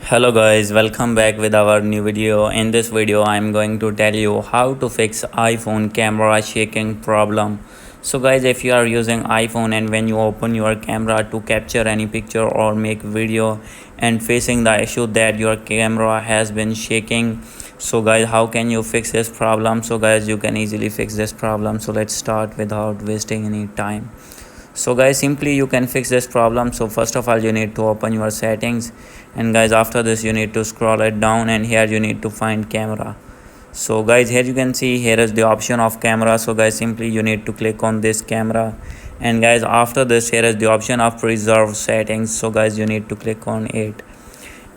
Hello guys, welcome back with our new video. In this video I'm going to tell you how to fix iPhone camera shaking problem. So guys, if you are using iPhone and when you open your camera to capture any picture or make video and facing the issue that your camera has been shaking, so guys, how can you fix this problem? So guys, you can easily fix this problem. So let's start without wasting any time. So guys, simply you can fix this problem. So first of all, you need to open your settings, and guys, after this you need to scroll it down, and here you need to find camera. So guys, here you can see here is the option of camera. So guys, simply you need to click on this camera, and guys, after this here is the option of preserve settings. So guys, you need to click on it.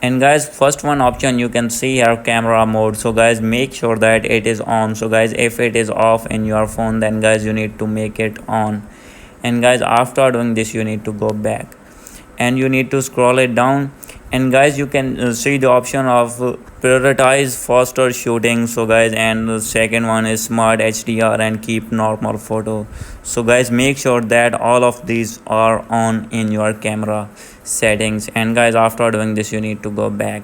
And guys, first one option you can see here, camera mode. So guys, make sure that it is on. So guys, if it is off in your phone, then guys, you need to make it on. And guys, after doing this you need to go back and you need to scroll it down, and guys, you can see the option of prioritize faster shooting. So guys, and the second one is smart HDR and keep normal photo. So guys, make sure that all of these are on in your camera settings. And guys, after doing this you need to go back.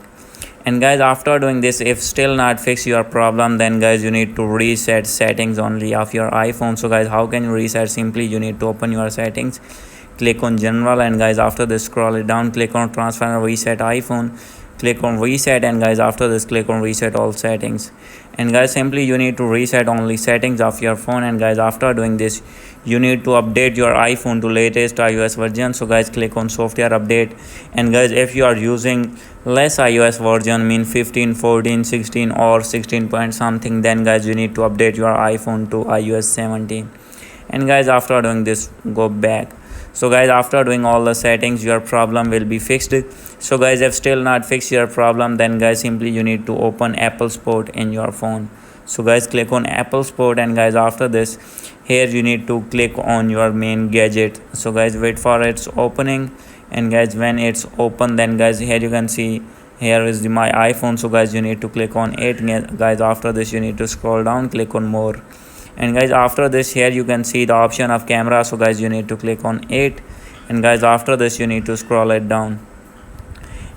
And guys, after doing this, if still not fix your problem, then guys, you need to reset settings only of your iPhone. So guys, how can you reset? Simply you need to open your settings, click on general, and guys, after this scroll it down, click on transfer and reset iPhone, click on reset, and guys, after this click on reset all settings. And guys, simply you need to reset only settings of your phone. And guys, after doing this you need to update your iPhone to latest iOS version. So guys, click on software update. And guys, if you are using less iOS version, mean 15, 14, 16 or 16 point something, then guys, you need to update your iPhone to iOS 17. And guys, after doing this, go back. So guys, after doing all the settings, your problem will be fixed. So guys, if still not fix your problem, then guys, simply you need to open Apple Sport in your phone. So guys, click on Apple Sport, and guys, after this here you need to click on your main gadget. So guys, wait for its opening, and guys, when it's open, then guys, here you can see here is my iPhone. So guys, you need to click on it. Guys, after this you need to scroll down, click on more. And guys, after this here you can see the option of camera. So guys, you need to click on it, and guys, after this you need to scroll it down.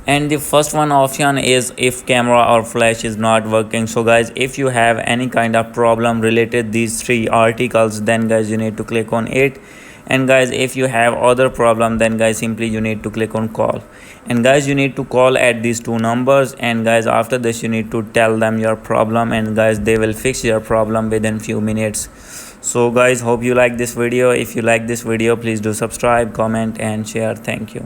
And the first one option is if camera or flash is not working. So guys, if you have any kind of problem related these three articles, then guys, you need to click on it. And guys, if you have other problem, then guys, simply you need to click on call. And guys, you need to call at these two numbers. And guys, after this you need to tell them your problem, and guys, they will fix your problem within few minutes. So guys, hope you like this video. If you like this video, please do subscribe, comment and share. Thank you.